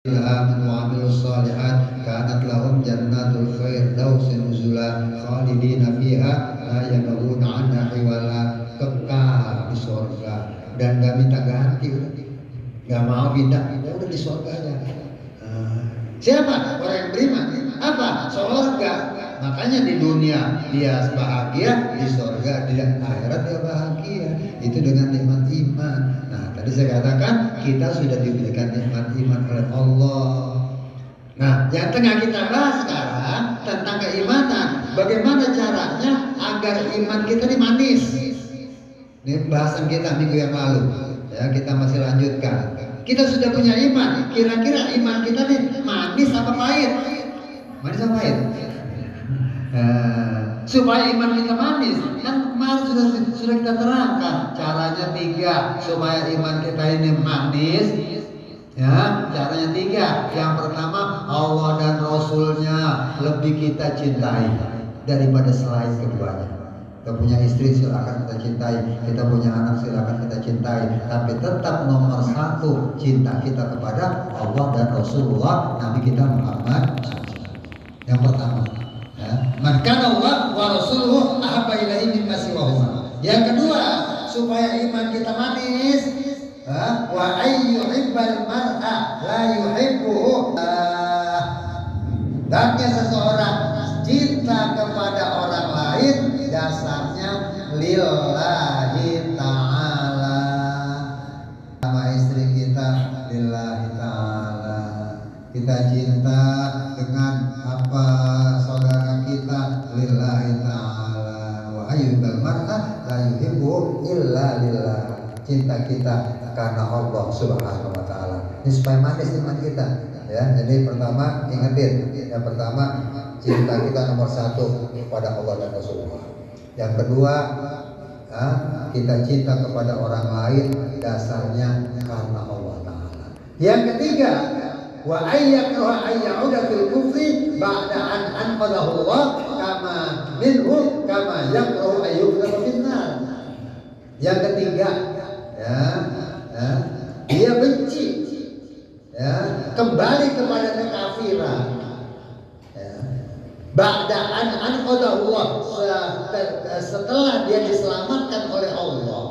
amanu wa amilus shalihat kanat lahum jannatul firdausi nuzula khalidina fiha la yabghuna anha hiwala, kekal di surga dan gak minta ganti, gak mau pindah, udah di surganya. Siapa? Orang yang beriman. Apa? Surga. Makanya di dunia dia bahagia, di surga, di akhirat dia bahagia. Itu dengan nikmat iman. Nah, tadi saya katakan kita sudah diberikan nikmat iman oleh Allah. Nah, yang tengah kita bahas sekarang tentang keimanan. Bagaimana caranya agar iman kita ini manis? Ini bahasan kita minggu yang lalu. Ya, kita masih lanjutkan. Kita sudah punya iman. Kira-kira iman kita nih manis apa pahit? Manis apa pahit? Supaya iman kita manis, kan kemarin sudah kita terangkan caranya 3 supaya iman kita ini manis. Ya, caranya 3. Yang pertama, Allah dan Rasulnya lebih kita cintai daripada selain keduanya. Kita punya istri silakan kita cintai, kita punya anak silakan kita cintai, tapi tetap nomor 1 cinta kita kepada Allah dan Rasulullah Nabi kita Muhammad. Yang pertama, ya, man kana Allah wa rasuluhu ahabba ilaihi mimma siwahuma. Yang kedua, supaya iman kita manis, wa ayyuhibbal mar'a la yuhibbuhu. Hendaknya seseorang cinta kepada orang lain dasarnya lillahi ta'ala. Sama istri kita lillahi ta'ala. Kita cinta dengan apa saudara kita lillahi ta'ala. Wa ayyuhal mar'a la yuhibbu illa lillah. Cinta kita karena Allah Subhanahu wa taala. Ini supaya manis iman kita. Ya, jadi pertama ingetin, yang pertama cinta kita nomor 1 kepada Allah dan Rasulullah. Yang kedua, kita cinta kepada orang lain dasarnya karena Allah Ta'ala. Yang ketiga, wa ayyakraha ayyauda fil kufri ba'da an anqadahu Allah kama minhu kama yakrahu ayyukrama finnar. Yang ketiga, dia benci, kembali kepada kekafiran. Ba'da'an anqadahullah, setelah dia diselamatkan oleh Allah.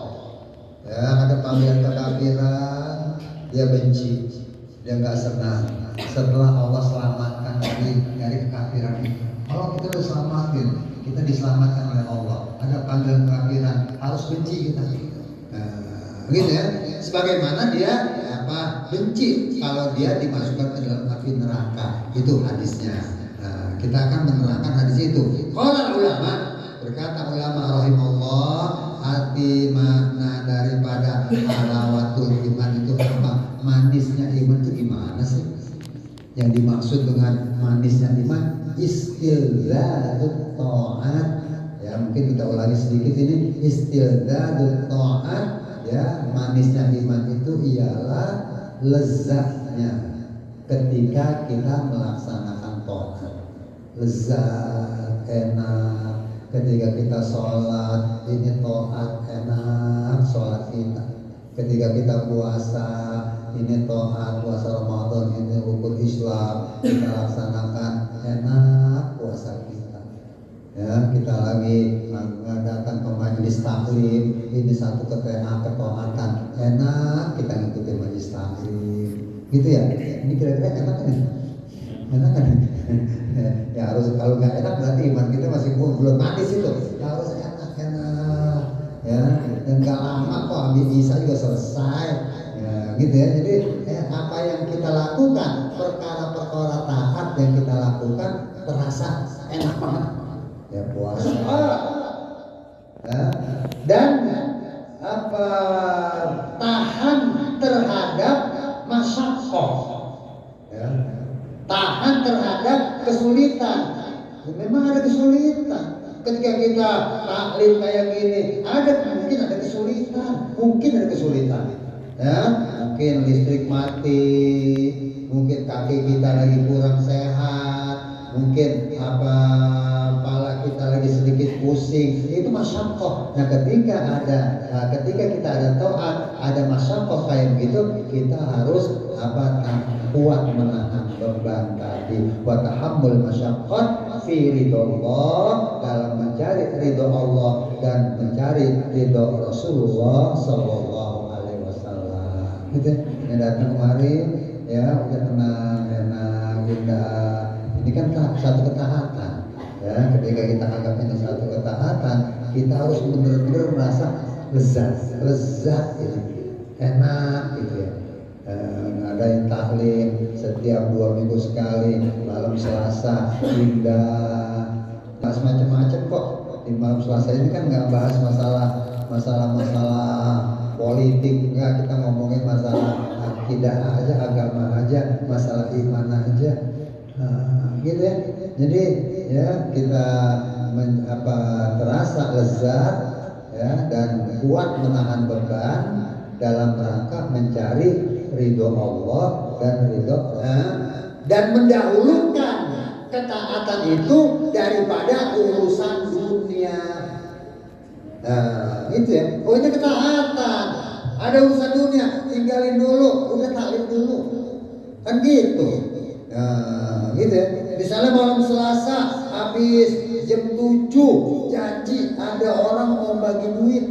Ya, ada panggilan kekafiran, dia benci, dia nggak senang. Setelah Allah selamatkan dari kekafiran itu, kalau kita diselamatin, kita diselamatkan oleh Allah. Ada panggilan kekafiran, harus benci kita. Gitu ya. Sebagaimana dia benci kalau dia dimasukkan ke dalam api neraka. Itu hadisnya. Kita akan menerangkan hadis itu. Qala ulama, berkata ulama rahimahullah, arti makna daripada halawatul iman itu apa? Manisnya iman itu gimana sih? Yang dimaksud dengan manisnya iman istilzadut ta'at. Ya, mungkin kita ulangi sedikit ini. Istilzadut ta'at, ya, manisnya iman itu ialah lezatnya ketika kita melaksanakan ta'at. Lezat, enak ketika kita sholat, ini taat, enak sholat kita. Ketika kita puasa, ini taat, puasa Ramadan, ini rukun Islam, kita laksanakan, enak puasa kita. Ya, kita lagi datang ke majelis taklim, ini satu ketaatan, enak kita ngikutin majelis taklim, gitu ya. Ini kira-kira enak kan? Enak kan? Ya harus, kalau nggak enak berarti iman kita masih belum manis itu. Ya harus enak, ya, dan nggak lama kok bisa juga selesai, ya, gitu ya. Jadi apa yang kita lakukan, perkara-perkara taat yang kita lakukan terasa enak banget. Ya puasa, ya, dan tahan terhadap masyaqqah, ya. Tahan terhadap kesulitan. Memang ada kesulitan. Ketika kita taklim kayak gini, mungkin ada kesulitan. Ya, mungkin listrik mati, mungkin kaki kita lagi kurang sehat, mungkin kepala kita lagi sedikit pusing. Itu masyaqqah. Nah, ketika kita ada taat, ada masyaqqah kayak gitu, kita harus kuat menahan beban tadi. Wa tahammul masyaqqat fi ridhollah, dalam mencari ridho Allah dan mencari ridho Rasulullah sallallahu alaihi wasallam. Gitu. Yang datang kemarin ya udah tenang, enak, indah. Ini kan satu ketaatan. Ya, ketika kita anggap ini satu ketaatan, kita harus benar-benar merasa lezat gitu. Enak gitu ya. Ada yang taklim setiap 2 minggu sekali, malam Selasa, indah. Bahas macam-macam kok. Di malam Selasa ini kan nggak bahas masalah politik, nggak, kita ngomongin masalah akidah aja, agama aja, masalah iman aja, gitu ya. Jadi ya kita terasa lezat ya, dan kuat menahan beban dalam rangka mencari ridho Allah dan ridho dan mendahulukan ketaatan itu daripada urusan dunia. Nah, gitu ya. Pokoknya ketaatan. Ada urusan dunia, tinggalin dulu, udah taklim dulu. Kan gitu. Nah, gitu ya. Misalnya malam Selasa habis jam 7 janji ada orang mau bagi duit.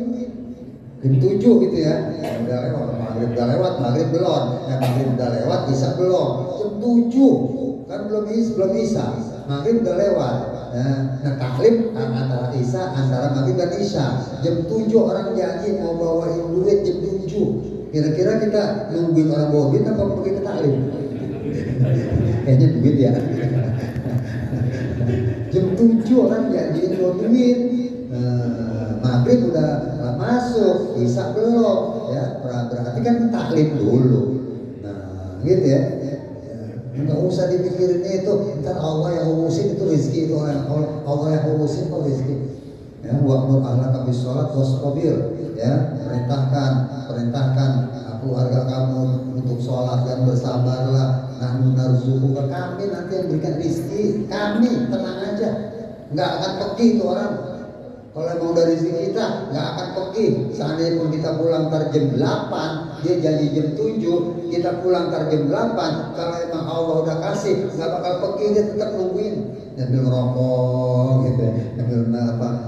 Jam 7 gitu ya. Udah lewat, maghrib udah lewat, maghrib belum. Maghrib udah lewat, isya belum. Jam 7 kan belum bisa. Maghrib udah lewat. Nah taklim antara isya, antara maghrib dan isya. Jam 7 orang janji mau bawain duit jam 7. Kira-kira kita nungguin orang bawa duit apa pergi ke taklim? Kayaknya duit ya. Jam 7 orang janji bawa duit. Maghrib udah masuk, isya belum, ya berarti kan taklim dulu. Nah, gitu ya. Nggak usah dipikirin itu, ntar Allah yang urusin itu rezeki, itu Allah yang urusin kok rezeki. Ya, wa'mur ahlaka bis shalat wastabir, ya, perintahkan keluarga kamu untuk sholat dan bersabarlah. Nahnu narzuquka, kami nanti yang berikan rezeki, kami, tenang aja. Nggak akan pergi itu orang. Kalau emang dari rezeki kita nggak akan pergi. Seandainya pun kita pulang ntar jam 8, dia janji jam 7, kita pulang ntar jam 8. Kalau emang Allah udah kasih, nggak bakal pergi, dia tetap nungguin. Ambil ngerokok gitu,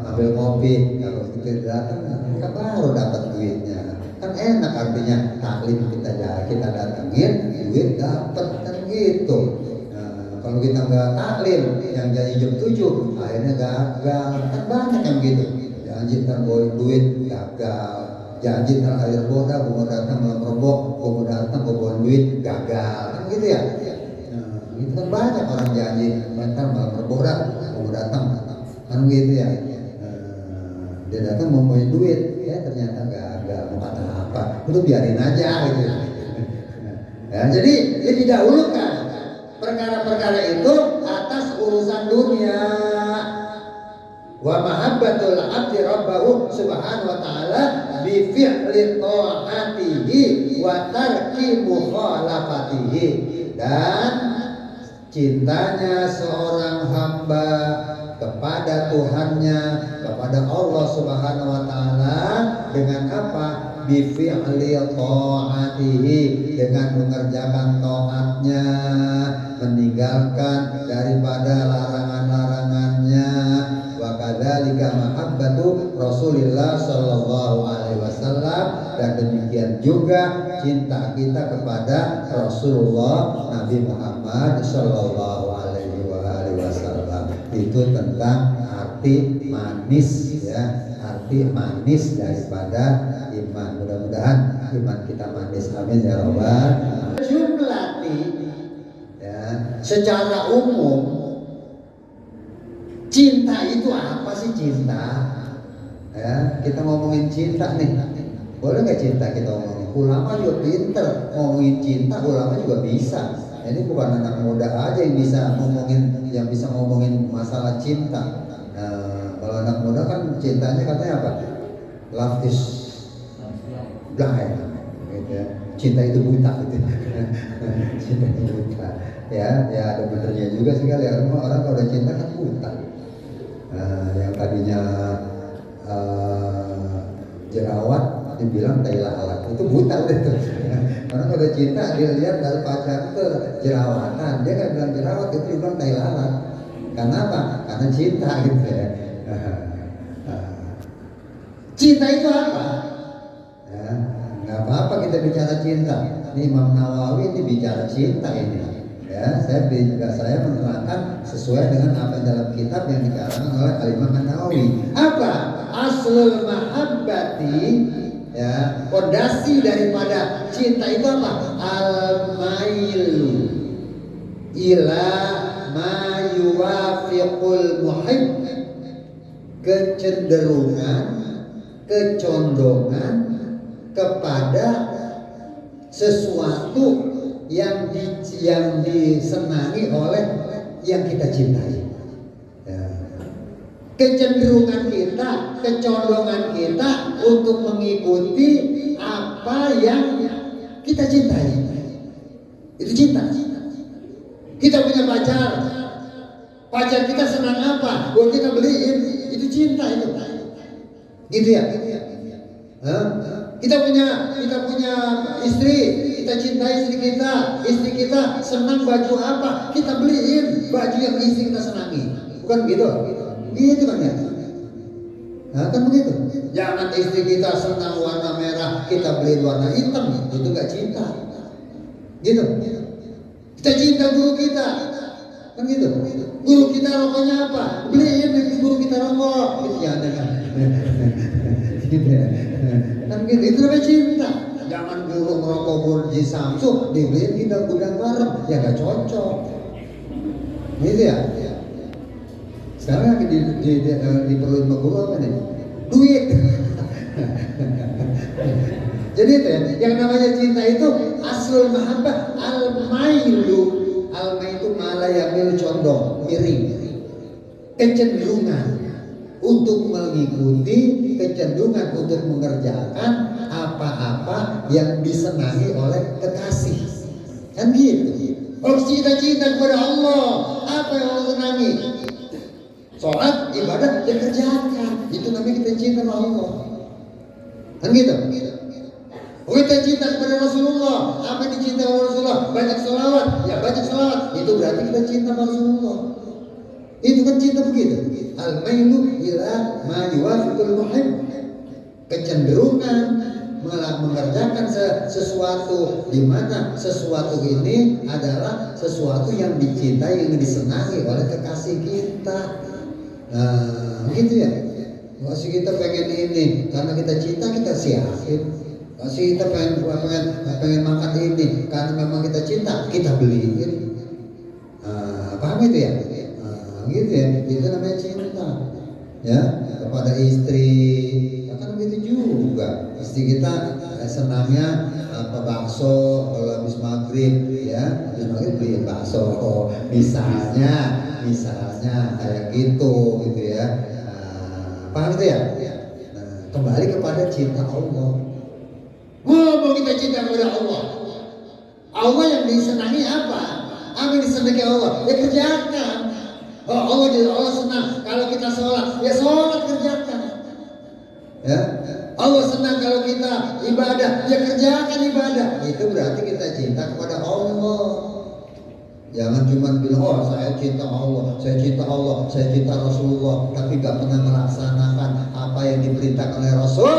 ambil kopi. Kalau kita datang, kita baru dapat duitnya. Kan enak artinya taklim kita datengin, duit dapat kan gitu. Kalau kita nggak taklim, yang janji jam 7, akhirnya gagal. Kan banyak yang gitu. Janji ntar bawa duit, gagal. Janji ntar air boda, gue mau datang malam rebok, gue mau datang, gue bawa duit, gagal. Kan gitu ya. Nah, itu kan banyak orang janji, ntar malam rebok dah, gue mau datang. Kan gitu ya. Dia datang mau bawa duit, ya ternyata gagal. Mau kata apa? Itu biarin aja gitu. Ya, jadi dia didahulukan perkara-perkara itu atas urusan dunia. Wa mahabbatul abdi rabbahu subhanahu wa ta'ala bi fi'li ta'atihi wa tarki mukhalafatihi, dan cintanya seorang hamba kepada Tuhannya, kepada Allah subhanahu wa ta'ala dengan apa? Bi fi'li ta'atihi, dengan mengerjakan taatnya, meninggalkan daripada larangan-larangannya. Wa kadzalika mahabbatu Rasulillah sallallahu alaihi wasallam, dan demikian juga cinta kita kepada Rasulullah Nabi Muhammad sallallahu alaihi wasallam. Itu tentang arti manis ya, arti manis daripada iman. Mudah-mudahan iman kita manis, amin ya rabbal. Jumlati ya, secara umum cinta itu apa sih cinta? Ya, kita ngomongin cinta nih. Boleh nggak cinta kita ngomongin? Ulama juga pinter ngomongin cinta, ulama juga bisa. Ini bukan anak muda aja yang bisa ngomongin masalah cinta. Kalau anak muda kan cintanya katanya apa? Love is blind, gitu ya. Cinta itu buta, gitu. Cinta itu buta. Ya ada benernya juga sih kali. Orang kalau udah cinta kan buta. Yang tadinya jerawat dibilang tai lalat. itu buta udah tuh. Karena kalau cinta dia lihat dari pacar itu jerawatan, dia nggak bilang jerawat, itu dia bilang tai lalat. Karena apa? Karena cinta gitu ya. Cinta itu apa? Ya, nggak apa-apa kita bicara cinta. Ini Imam Nawawi ini bicara cinta ini. Ya, saya menerangkan sesuai dengan apa yang dalam kitab yang dikarang oleh Imam Nawawi. Apa? Aslul mahabbati, ya, fondasi daripada cinta itu apa? Al-mailu ila ma yuwafiqul muhib, kecenderungan, kecondongan kepada sesuatu yang disenangi oleh yang kita cintai. Ya. Kecenderungan kita, kecondongan kita untuk mengikuti apa yang kita cintai. Itu cinta. Kita punya pacar, pacar kita senang apa, buat kita beliin, itu cinta itu. Gitu ya. Kita punya istri, kita cintai istri kita senang baju apa, kita beliin baju yang istri kita senangi. Bukan gitu? Gitu kan ya? Nah, kan begitu. Jangan istri kita senang warna merah, kita beliin warna hitam, itu nggak cinta. Gitu. Kita cinta guru kita, kan gitu. Guru kita rokoknya apa? Beliin guru kita rokok. Itu ya kan. Gitu ya. Kan gitu, itu namanya cinta. Jangan guru merokok Burji Samsu, dibeliin kita gudang garam, ya nggak cocok. Gitu ya. Sekarang yang diperluin sama guru apa nih? Duit. Jadi itu ya, yang namanya cinta itu aslul mahabbah al-mailu. Al-mail itu malah yang condong, miring. Kecenderungan untuk mengikuti, kecenderungan untuk mengerjakan apa-apa yang disenangi oleh kekasih. Kan gitu. Kalau cinta kepada Allah, apa yang Allah senangi? Sholat, ibadah, ya kerjakan. Itu namanya kita cinta sama Allah. Kan gitu. Kita cinta kepada Rasulullah, apa yang dicintai oleh Rasulullah? Banyak sholawat, ya banyak sholawat. Itu berarti kita cinta sama Rasulullah. Itu kan cinta begitu. Al-mailu ila ma yuwafiqul muhib, kecenderungan mengerjakan sesuatu di mana sesuatu ini adalah sesuatu yang dicintai, yang disenangi oleh kekasih kita. Nah, gitu ya. Kasih kita pengen ini, karena kita cinta kita siapin. Kasih kita pengen makan ini, karena memang kita cinta kita beliin. Paham itu ya? Gitu ya, itu namanya cinta. Ya, kepada istri, ya kan begitu juga. Istri kita senangnya bakso kalau habis maghrib, ya habis maghrib beli bakso, misalnya kayak gitu ya. Paham itu ya? Nah, kembali kepada cinta Allah. Mau kita cinta kepada Allah. Allah yang disenangi apa? Apa yang disenangi Allah? Ya kerjakan. Allah senang kalau kita sholat, ya sholat kerjakan. Ya, Allah senang kalau kita ibadah, ya kerjakan ibadah. Itu berarti kita cinta kepada Allah. Jangan cuma bilang, oh saya cinta Allah, saya cinta Rasulullah, tapi gak pernah melaksanakan apa yang diperintahkan oleh Rasul.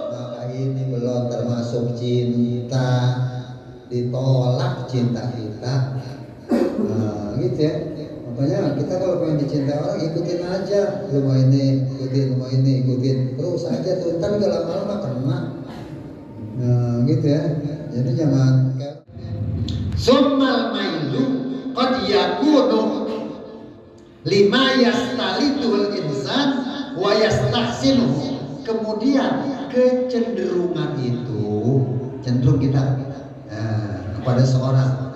Maka ini belum termasuk cinta, ditolak cinta kita. Nah, gitu ya. Makanya kita kalau pengen dicintai orang, ikutin aja. Rumah ini, ikutin. Terus aja tuh, ntar gak lama-lama kena. Nah, gitu ya. Jadi jangan summal mailu qad yakunu lima yastalitul insan wa yastahsinuhu. Kemudian kecenderungan itu cenderung kita kepada seorang.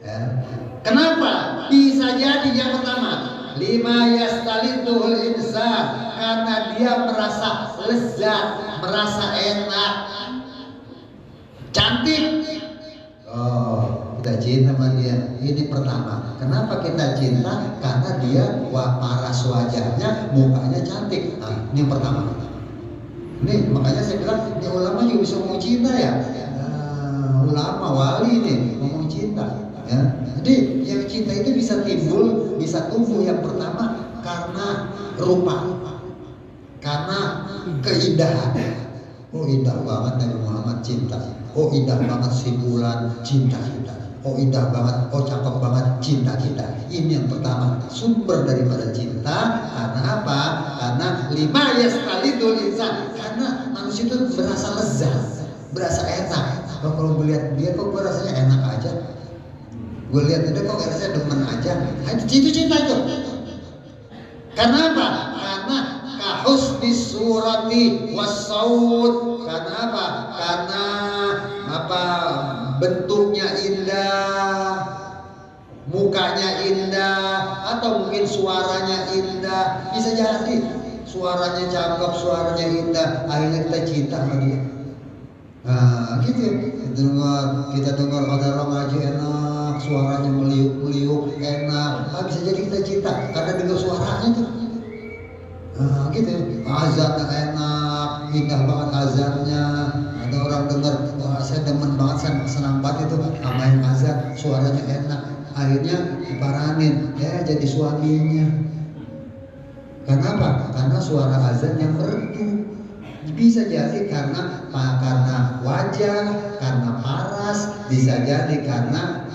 Ya. Kenapa? Bisa jadi yang pertama, lima yastalitul insan, karena dia merasa lezat, merasa enak, cantik. Oh, kita cinta sama dia. Ini pertama. Kenapa kita cinta? Karena dia paras wajahnya, mukanya cantik. Nah, ini yang pertama. Ini makanya saya bilang, ini ulama juga bisa ngomong cinta ya? Ulama, wali nih ngomong cinta. Ya. Jadi yang cinta itu bisa timbul, bisa tumbuh yang pertama karena rupa, karena keindahan. Oh indah banget Nabi Muhammad cinta. Oh indah banget si bulan cinta kita. Oh indah banget, oh cakep banget cinta kita. Ini yang pertama, sumber daripada cinta. Karena apa? Karena lima yastalidul insan. Karena manusia itu berasa lezat, berasa enak. Kalau melihat dia kok gue rasanya enak aja. Gue lihat dia kok rasanya demen aja. Itu cinta itu. Karena apa? Karena kahusni surati wassaut. Karena apa? Karena apa? Bentuknya indah, mukanya indah, atau mungkin suaranya indah. Bisa jadi suaranya cakep, suaranya indah, akhirnya kita cinta sama dia. Nah, gitu. Kita dengar ada orang ngaji enak, suaranya meliuk-meliuk enak. Bisa jadi kita cinta karena dengar suaranya tuh. Nah, gitu. Azannya enak, indah banget azannya. Ada orang dengar, wah saya demen banget, saya senang banget itu sama yang azan, suaranya enak. Akhirnya diparanin, ya jadi suaminya. Kenapa? Karena suara azan yang merdu. Bisa jadi karena wajah, karena paras, bisa jadi karena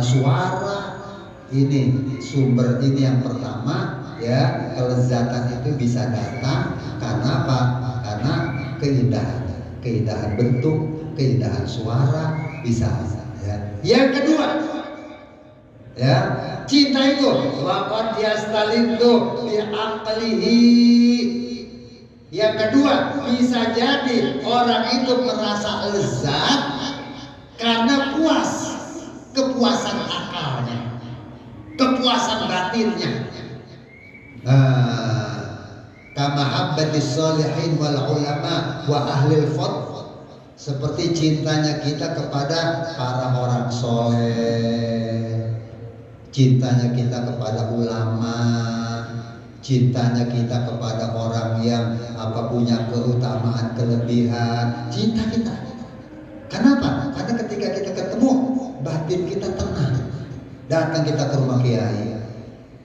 suara. Ini sumber ini yang pertama, ya kelezatan itu bisa datang karena apa? Karena keindahan bentuk, keindahan suara bisa. Ya. Yang kedua, ya cinta itu waqad yastalidu bi aqlihi. Yang kedua, bisa jadi orang itu merasa lezat karena kepuasan akalnya, kepuasan batinnya. Kama habbatis sholihin wal ulama wa ahlil fadl. Seperti cintanya kita kepada para orang soleh, cintanya kita kepada ulama, cintanya kita kepada orang yang punya keutamaan, kelebihan, cinta kita. Kenapa? Karena ketika kita ketemu, batin kita tenang. Datang kita ke rumah kiai,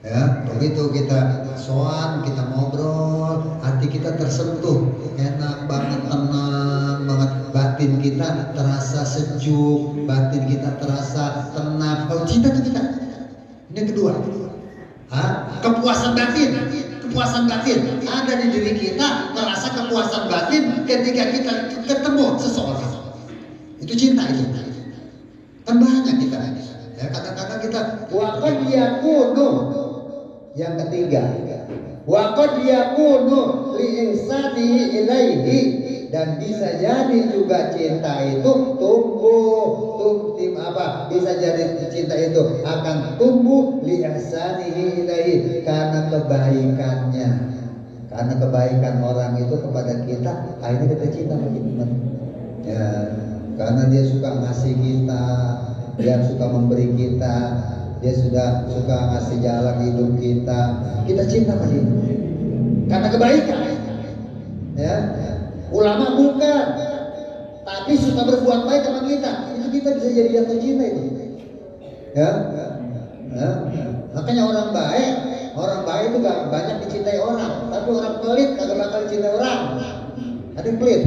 ya begitu kita soan, kita ngobrol, hati kita tersentuh, enak banget, tenang banget, batin kita terasa sejuk, batin kita terasa tenang. Kalau cinta itu kita. Ini kedua. Kepuasan batin ada di diri kita, merasa kepuasan batin ketika kita ketemu seseorang. Itu cinta itu. Kan banyak kita. Ya, kadang-kadang kita waqad yakunu. Yang ketiga, waqad yakunu li insanihi ilaihi. Dan bisa jadi juga cinta itu bisa jadi cinta itu akan tumbuh li ihsanihi ilaihi, karena kebaikannya, karena kebaikan orang itu kepada kita, akhirnya kita cinta sama dia. Ya, karena dia suka ngasih kita, dia suka memberi kita, dia sudah suka ngasih jalan hidup kita cinta sama dia karena kebaikan. Ya. Ulama bukan, tapi suka berbuat baik sama kita, itu kita bisa jadi jatuh cinta itu. Ya. Makanya orang baik itu gak banyak dicintai orang, tapi orang pelit kagak bakal dicintai orang. Ada yang pelit.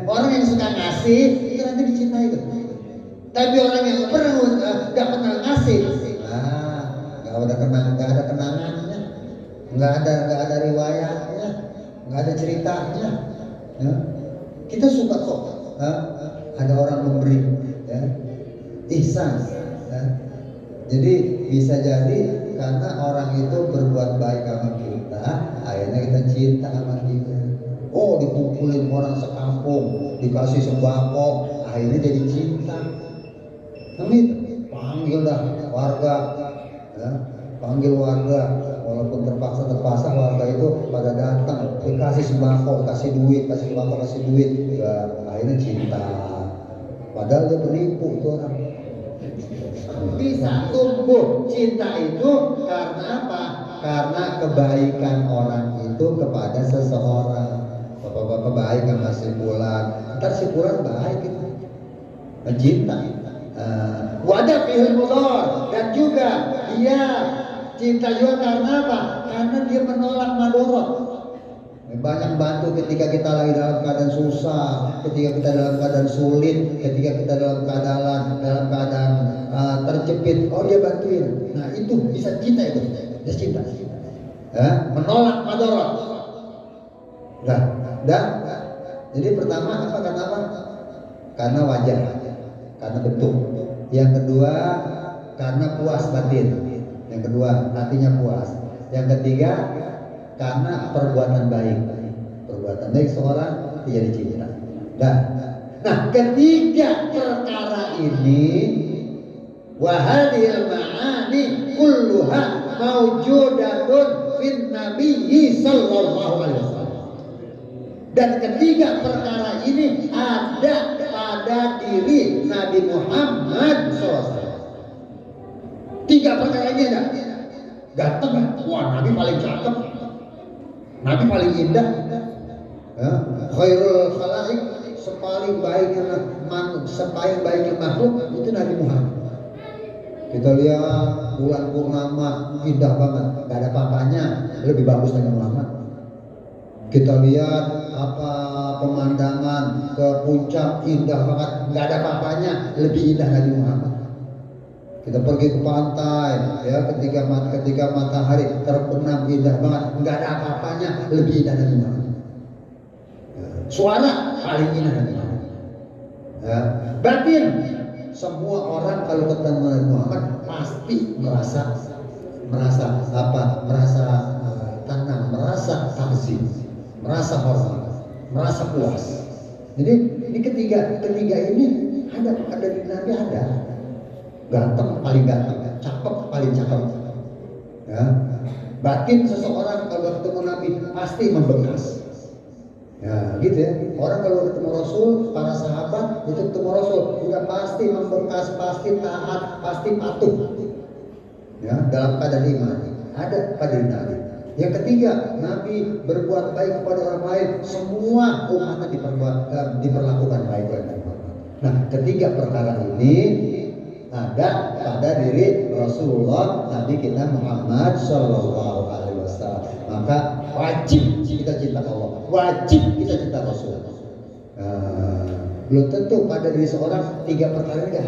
Orang yang suka ngasih itu nanti dicintai itu. Tapi orang yang gak pernah ngasih, gak ada kenangannya, gak ada riwayatnya, nggak ada ceritanya. Ya. Kita suka kok ada orang memberi, ya. Ihsan. Ya. Jadi bisa jadi karena orang itu berbuat baik sama kita, akhirnya kita cinta sama dia. Oh, dipukulin orang sekampung, dikasih sembako, akhirnya jadi cinta. Panggil dah warga, ya. Panggil warga. Walaupun terpaksa warga itu pada datang, dikasih sembako, kasih duit, ya, akhirnya cinta. Padahal dia penipu itu orang. Bisa tumbuh cinta itu karena apa? Karena kebaikan orang itu kepada seseorang. bapak-bapak baik sama si Fulan, ntar si Fulan baik gitu, cinta. Wadah fihil mudhar, dan juga dia cinta juga karena apa? Karena dia menolak madorot. Banyak bantu ketika kita lagi dalam keadaan susah, ketika kita dalam keadaan sulit, ketika kita dalam keadaan terjepit, oh dia bantuin. Nah itu bisa cinta itu, dia cinta. Menolak madorot. Jadi pertama apa? Karena wajah, karena bentuk. Yang kedua karena puas batin. Yang kedua hatinya puas. Yang ketiga karena perbuatan baik. Perbuatan baik seorang jadi cinta. Nah ketiga perkara ini wahadil ma'ani kulluha mawjudatun fin nabiyyi sallallahu alaihi wasallam. Dan ketiga perkara ini ada pada diri Nabi Muhammad SAW. Tiga perkara ini ada. Ganteng, wah Nabi paling cakep, Nabi paling indah, khairul khalaik, sepaling baiknya makhluk itu Nabi Muhammad. Kita lihat bulan purnama indah banget, gak ada apa-apanya, lebih bagus dari Muhammad. Kita lihat pemandangan ke puncak indah banget, nggak ada apa-apanya, lebih indah Nabi Muhammad. Kita pergi ke pantai, ya ketika matahari terbenam indah banget, nggak ada apa-apanya, lebih indah Nabi Muhammad. Suara paling indah Nabi Muhammad. Batin, semua orang kalau ketemu Nabi Muhammad pasti merasa tenang, merasa takzim, merasa hormat, merasa puas. Jadi ini ketiga ini ada di Nabi ada. Ganteng paling ganteng, cakep paling cakep. Ya. Batin seseorang kalau ketemu Nabi pasti membekas. Ya, gitu ya. Orang kalau ketemu Rasul, para sahabat itu ketemu Rasul juga pasti membekas, pasti taat, pasti patuh. Ya, dalam keadaan iman ada pada Nabi. Yang ketiga, Nabi berbuat baik kepada orang lain, semua umatnya diperlakukan baik oleh Nabi. Nah, ketiga perkara ini ada pada diri Rasulullah Nabi kita Muhammad Shallallahu Alaihi Wasallam. Maka wajib kita cinta Allah, wajib kita cinta Rasul. Belum tentu pada diri seorang tiga perkara ini.